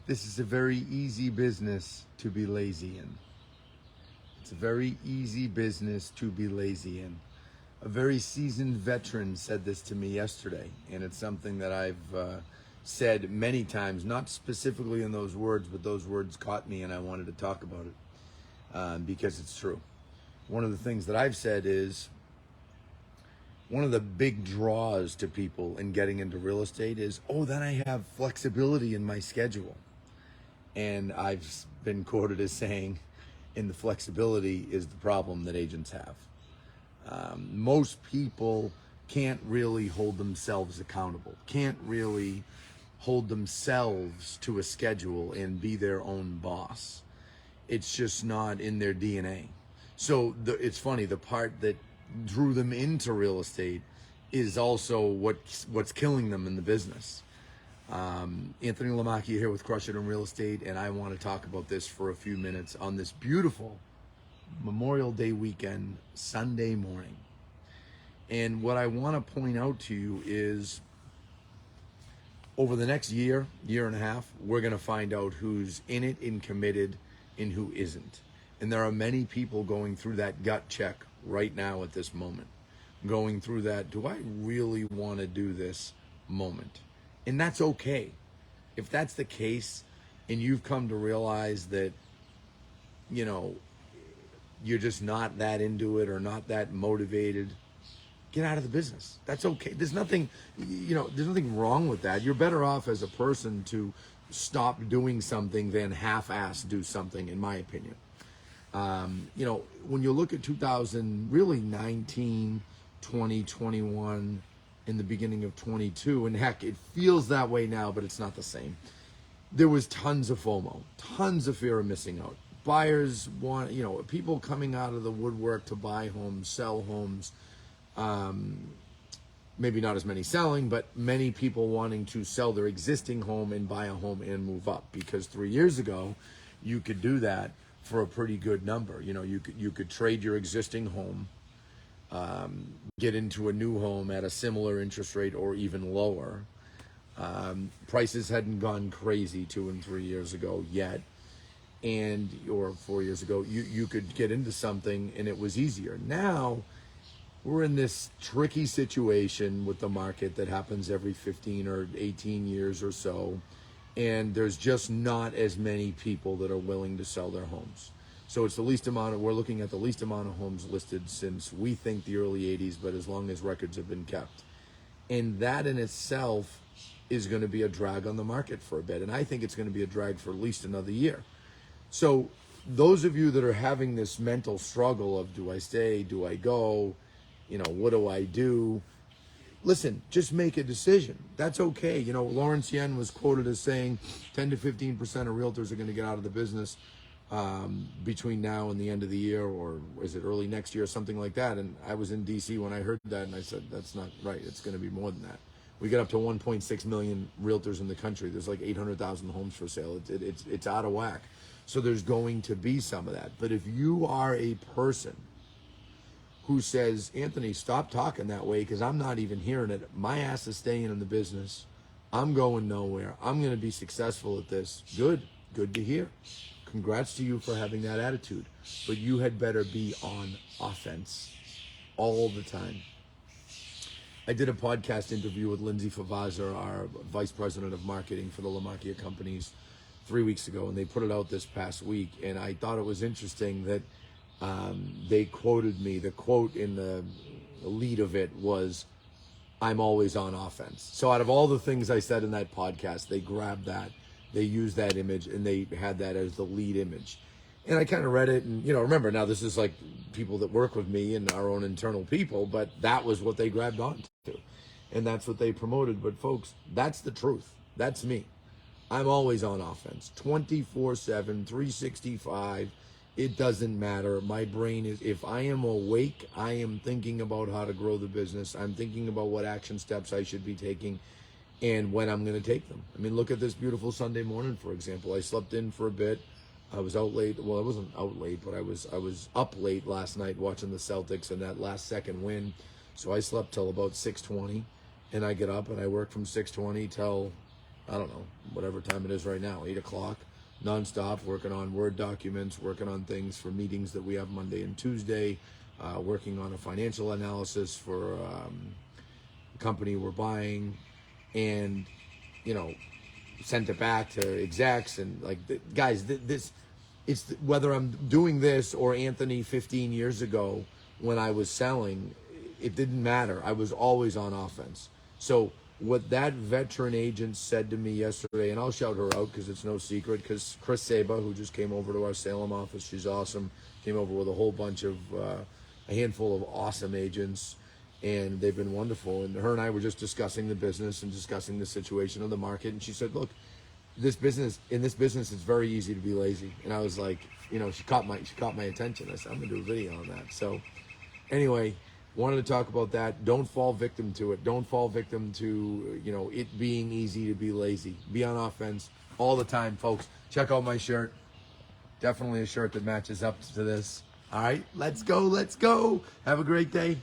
This is a very easy business to be lazy in. It's a very easy business to be lazy in. A very seasoned veteran said this to me yesterday, and it's something that I've said many times, not specifically in those words, but those words caught me and I wanted to talk about it because it's true. One of the things that I've said is one of the big draws to people in getting into real estate is, oh, then I have flexibility in my schedule. And I've been quoted as saying, in the flexibility is the problem that agents have. Most people can't really hold themselves accountable, can't really hold themselves to a schedule and be their own boss. It's just not in their DNA. So it's funny, the part that drew them into real estate is also what's killing them in the business. Anthony Lamacchia here with Crush It in Real Estate, and I want to talk about this for a few minutes on this beautiful Memorial Day weekend, Sunday morning. And what I want to point out to you is over the next year and a half, we're going to find out who's in it and committed and who isn't. And there are many people going through that gut check right now at this moment, going through that, do I really want to do this moment? And that's okay. If that's the case and you've come to realize that, you're just not that into it or not that motivated, get out of the business. That's okay. There's nothing wrong with that. You're better off as a person to stop doing something than half-ass do something, in my opinion. When you look at 2019, 20, 21, in the beginning of 22, and heck, it feels that way now, but it's not the same. There was tons of FOMO, tons of fear of missing out. Buyers want, people coming out of the woodwork to buy homes, sell homes. Maybe not as many selling, but many people wanting to sell their existing home and buy a home and move up. Because 3 years ago, you could do that for a pretty good number. You could trade your existing home, get into a new home at a similar interest rate or even lower. Prices hadn't gone crazy 2 and 3 years ago yet, or 4 years ago. You could get into something and it was easier. Now we're in this tricky situation with the market that happens every 15 or 18 years or so, and there's just not as many people that are willing to sell their homes. So it's we're looking at the least amount of homes listed since we think the early 80s, but as long as records have been kept. And that in itself is going to be a drag on the market for a bit. And I think it's going to be a drag for at least another year. So those of you that are having this mental struggle of, do I stay, do I go, what do I do? Listen, just make a decision. That's okay. Lawrence Yen was quoted as saying 10 to 15% of realtors are going to get out of the business between now and the end of the year, or is it early next year, something like that. And I was in DC when I heard that, and I said, that's not right. It's going to be more than that. We get up to 1.6 million realtors in the country. There's like 800,000 homes for sale. It's out of whack. So there's going to be some of that. But if you are a person who says, Anthony, stop talking that way because I'm not even hearing it. My ass is staying in the business. I'm going nowhere. I'm going to be successful at this. Good to hear. Congrats to you for having that attitude. But you had better be on offense all the time. I did a podcast interview with Lindsay Favazza, our vice president of marketing for the Lamacchia companies, 3 weeks ago, and they put it out this past week. And I thought it was interesting that they quoted me. The quote in the lead of it was, I'm always on offense. So out of all the things I said in that podcast, they grabbed that, they used that image, and they had that as the lead image. And I kind of read it, and remember, now this is like people that work with me and our own internal people, but that was what they grabbed onto, and that's what they promoted. But folks, that's the truth. That's me. I'm always on offense, 24/7, 365. It doesn't matter. My brain is, if I am awake, I am thinking about how to grow the business. I'm thinking about what action steps I should be taking and when I'm going to take them. I mean, look at this beautiful Sunday morning, for example. I slept in for a bit. I was out late. Well, I wasn't out late, but I was up late last night watching the Celtics and that last second win. So I slept till about 6:20, and I get up and I work from 6:20 till I don't know, whatever time it is right now, 8 o'clock, nonstop, working on Word documents, working on things for meetings that we have Monday and Tuesday, working on a financial analysis for a company we're buying, and, sent it back to execs and guys, this, whether I'm doing this or Anthony 15 years ago when I was selling, it didn't matter. I was always on offense. So what that veteran agent said to me yesterday, and I'll shout her out because it's no secret, because Chris Saba, who just came over to our Salem office, she's awesome, came over with a whole bunch of, a handful of awesome agents, and they've been wonderful. And her and I were just discussing the business and discussing the situation of the market, and she said, look, in this business, it's very easy to be lazy. And I was like, she caught my attention. I said, I'm gonna do a video on that. So anyway, wanted to talk about that. Don't fall victim to it. Don't fall victim to, it being easy to be lazy. Be on offense all the time, folks. Check out my shirt. Definitely a shirt that matches up to this. All right, let's go. Have a great day.